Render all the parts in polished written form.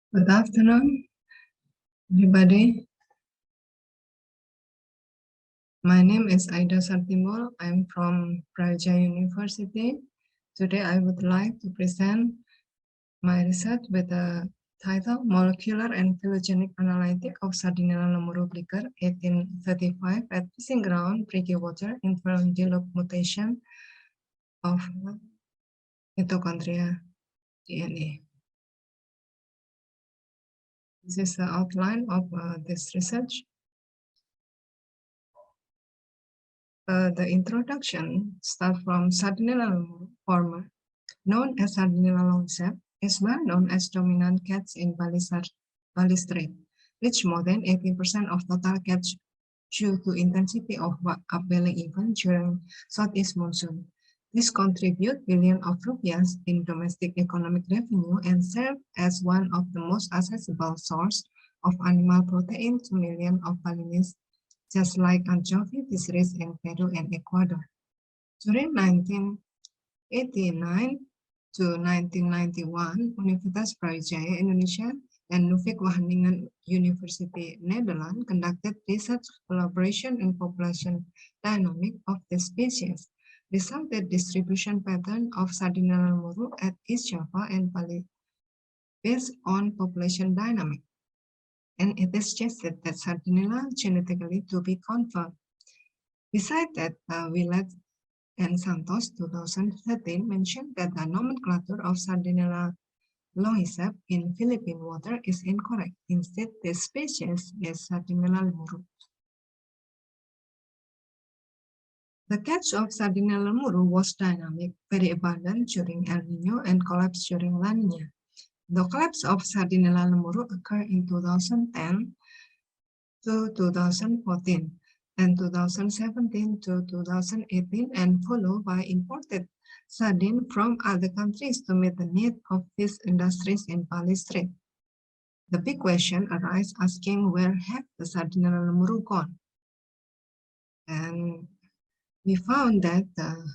Good afternoon, everybody. My name is Aida Sartimbol. I'm from Prigi University. Today, I would like to present my research with the title Molecular and Phylogenetic Analytic of Sardinella lemuru Bleeker 1835 at Fishing Ground, Prigi Waters, inferred mutation of mitochondria DNA. This is the outline of this research. The introduction starts from Sardinella lemuru, former known as Sardinella longicep, is well known as dominant catch in Bali Strait, reach more than 80% of total catch due to intensity of upwelling event during southeast monsoon. This contributes billions of rupees in domestic economic revenue and serve as one of the most accessible source of animal protein to millions of Balinese, just like anchovy fisheries in Peru and Ecuador. During 1989 to 1991, Universitas Brawijaya Indonesia and Nuffic Wageningen University Netherlands conducted research collaboration in population dynamic of the species, resulted distribution pattern of Sardinella lemuru at East Java and Bali based on population dynamic. And it is suggested that Sardinella genetically to be confirmed. Besides that, Willett and Santos 2013 mentioned that the nomenclature of Sardinella longicep in Philippine water is incorrect. Instead, the species is Sardinella lemuru. The catch of Sardinella lemuru was dynamic, very abundant during El Nino and collapsed during La Nina. The collapse of Sardinella lemuru occurred in 2010 to 2014 and 2017 to 2018 and followed by imported sardine from other countries to meet the need of fish industries in Bali Strait. The big question arises asking where have the Sardinella lemuru gone? And we found that a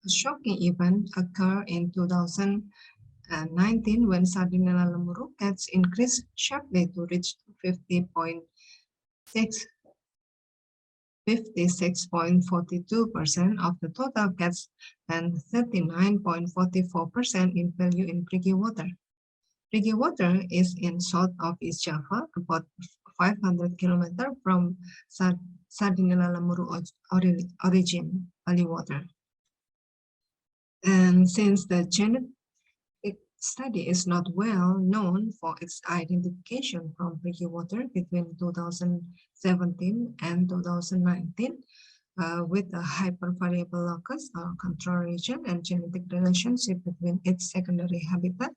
shocking event occurred in 2019 when Sardinella lemuru catch increased sharply to reach 56.42% of the total catch and 39.44% in value in Prigi Waters. Prigi Waters is in south of East Java, about 500 kilometers from Sardinella lemuru origin, Bali water. And since the genetic study is not well known for its identification from Prigi Waters between 2017 and 2019, with a hypervariable locus or control region and genetic relationship between its secondary habitat.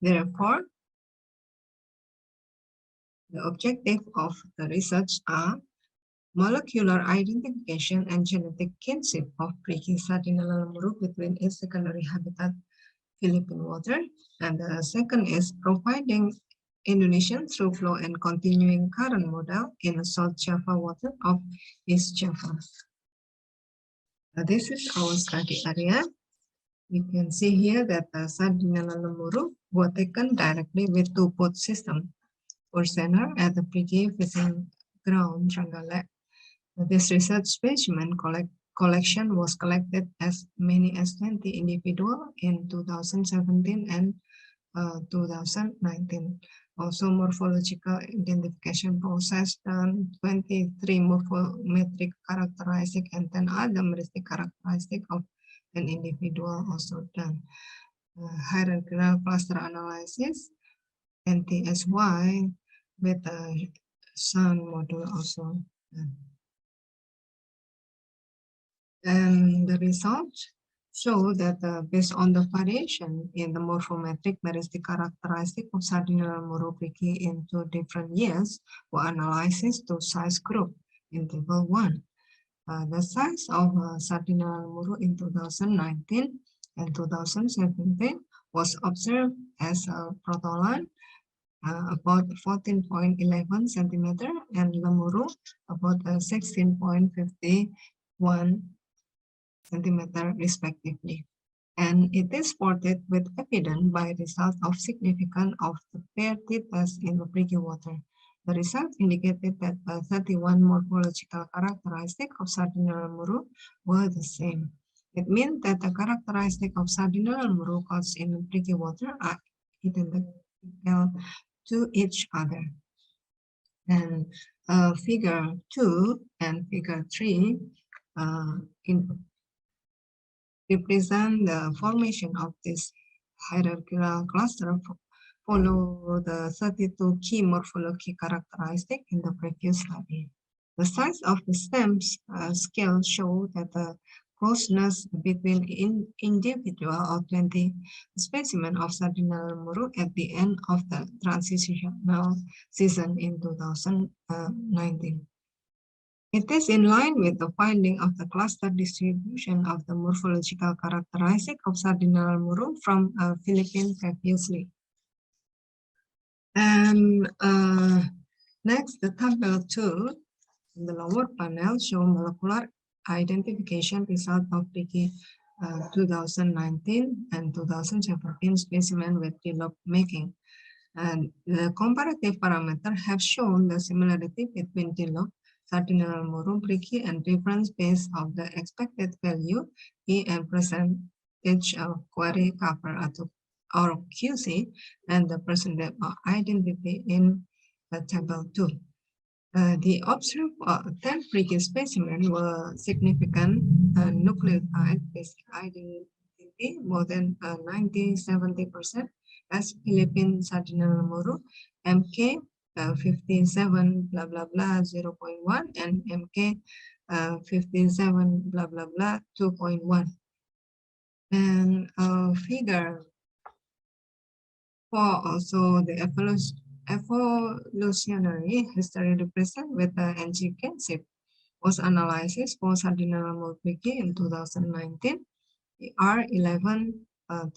Therefore, the objective of the research are molecular identification and genetic kinship of Prigi Sardinella lemuru between its secondary habitat, Philippine water, and the second is providing Indonesian through flow and continuing current model in South Java water of East Java. This is our study area. You can see here that the Sardinella lemuru were taken directly with two boat system for center at the Prigi fishing ground, Tranggale. This research specimen collection was collected as many as 20 individuals in 2017 and 2019. Also, morphological identification process done, 23 morphometric characteristic and 10 other meristic characteristic of an individual also done. Hierarchical cluster analysis, NTSY with a sound module also done. And the results show that based on the variation in the morphometric meristic characteristic of Sardinella lemuru Prigi in 2 different years were analyzed to size group in table 1. The size of Sardinella lemuru in 2019 and 2017 was observed as a protolan about 14.11 centimeter and lemuru about 16.51 centimeter respectively. and it is supported with evidence by result of significance of the pair t-test in the Prigi water. The results indicated that 31 morphological characteristics of Sardinella lemuru were the same. It means that the characteristics of Sardinella lemuru caught in the Prigi water are identical to each other. And figure 2 and figure 3 represent the formation of this hierarchical cluster follow the 32 key morphology characteristics in the previous study. The size of the stems scale show that the closeness between individual or 20 specimen of Sardinella lemuru at the end of the transitional season in 2019. It is in line with the finding of the cluster distribution of the morphological characteristic of Sardinella lemuru from Philippines previously. And next, the table 2 in the lower panel show molecular identification result of Prigi 2019 and 2017 specimen with develop making. And the comparative parameters have shown the similarity between develop Sardinella lemuru Prigi and difference based of the expected value E and percentage of query cover or QC and the percentage of identity in the table 2. The observed 10 Prigi specimens were significant nucleotide-based identity more than 90-70% as Philippine Sardinella lemuru MK 57 blah blah blah 0.1 and MK 57 blah blah blah 2.1. And figure 4 also the evolutionary history represent with the NGK SIP was analysis for Sardinella lemuru Prigi in 2019, R11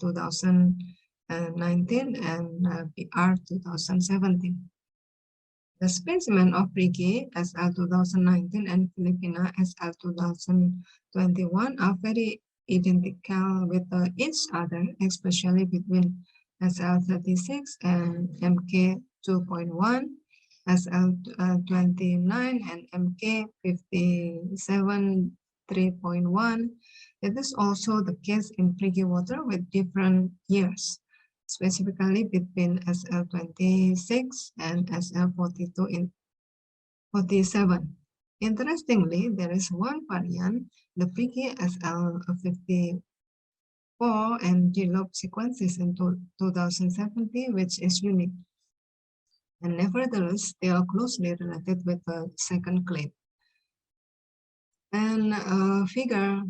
2019 and PR 2017. The specimen of Prigi SL 2019 and Filipina SL 2021 are very identical with each other, especially between SL36 and MK 2.1, SL29 and MK 57 3.1. It is also the case in Prigi water with different years, specifically between SL26 and SL42 in 47. Interestingly, there is one variant, the Prigi SL54 and developed sequences in 2070, which is unique, and nevertheless, they are closely related with the second clade. And figure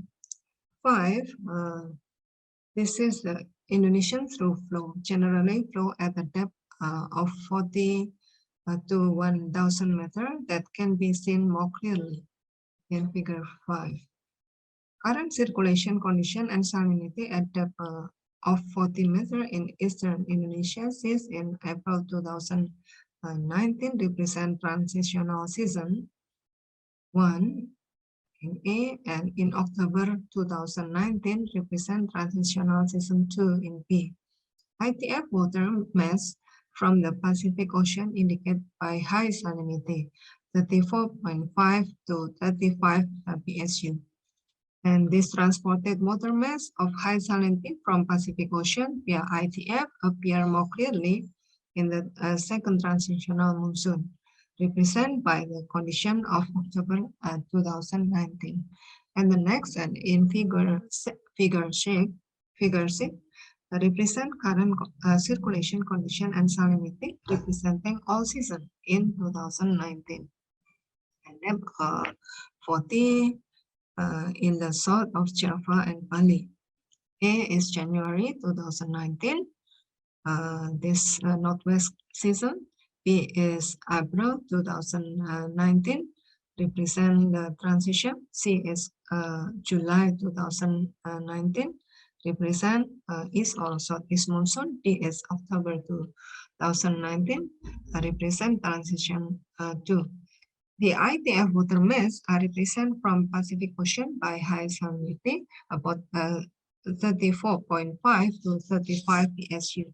5, this is the Indonesian through flow, generally flow at a depth of 40 to 1000 meters that can be seen more clearly in figure 5. Current circulation condition and salinity at depth of 40 meters in eastern Indonesia since in April 2019 represent transitional season 1 in A, and in October 2019 represent transitional season 2 in B. ITF water mass from the Pacific Ocean indicated by high salinity, 34.5 to 35 PSU. And this transported water mass of high salinity from Pacific Ocean via ITF appear more clearly in the second transitional monsoon, represented by the condition of October 2019. And the next, and in figure 6, represent current circulation condition and salinity representing all season in 2019. And then 40 in the south of Java and Bali. A is January 2019, this northwest season. B is April 2019, represent the transition. C is July 2019, represent east or southeast monsoon. D is October 2019, represent transition 2. The ITF water mass are represented from Pacific Ocean by high salinity, about 34.5 to 35 PSU.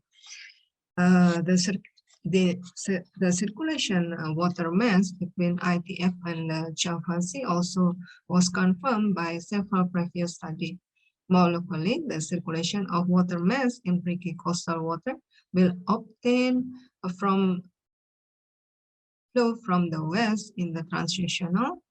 The circulation water mass between ITF and Java Sea also was confirmed by several previous studies. More locally, the circulation of water mass in Prigi coastal water will obtain from flow from the west in the transitional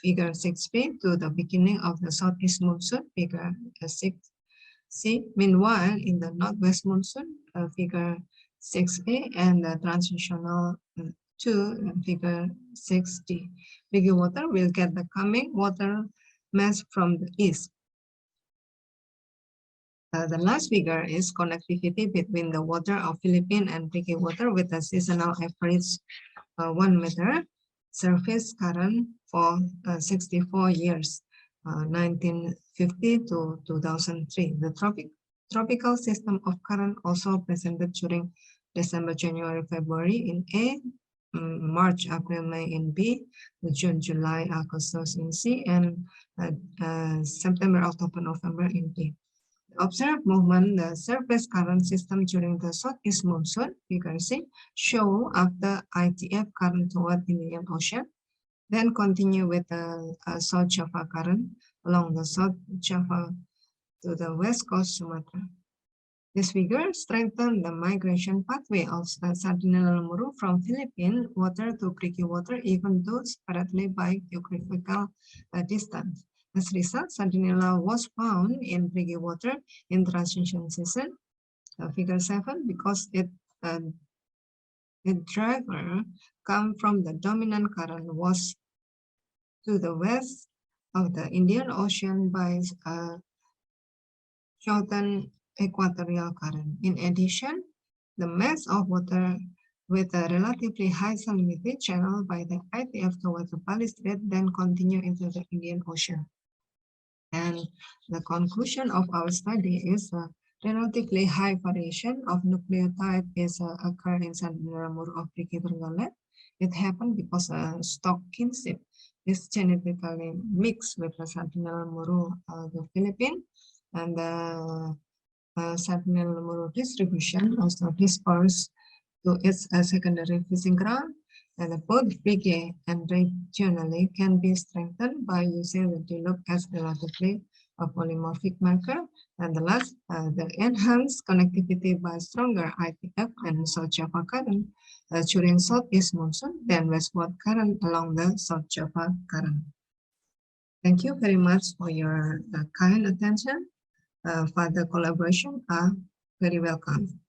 figure 6b to the beginning of the southeast monsoon, figure 6c. Meanwhile, in the northwest monsoon, figure 6a, and the transitional to figure 6d. Prigi water will get the coming water mass from the east. The last figure is connectivity between the water of Philippines and Prigi water with a seasonal average 1 meter surface current for 64 years, 1950 to 2003. The tropical system of current also presented during December, January, February in A, March, April, May in B, June, July, August in C, and September, October, November in D. Observed movement, the surface current system during the southeast monsoon, figure C, show after ITF current toward Indian Ocean, then continue with the South Java current along the South Java to the west coast Sumatra. This figure strengthened the migration pathway of the Sardinella lemuru from Philippine water to Prigi water, even though separately by geographical distance. As a result, Sardinella was found in Prigi water in transition season, figure 7, because the driver come from the dominant current was to the west of the Indian Ocean by southern equatorial current. In addition, the mass of water with a relatively high salinity channel by the ITF towards the Bali Strait then continue into the Indian Ocean. And the conclusion of our study is a relatively high variation of nucleotide is occurred in Sardinella lemuru of Prigi Trenggalek. It happened because stock kinship is genetically mixed with the Sardinella lemuru of the Philippines, and the Sardinella lemuru distribution also dispersed to its secondary fishing ground, and both Prigi and regionally can be strengthened by using the DLOC as relatively a polymorphic marker. And the last, the enhanced connectivity by stronger ITF and South Java current during southeast monsoon than westward current along the South Java current. Thank you very much for your kind attention. Further collaboration are very welcome.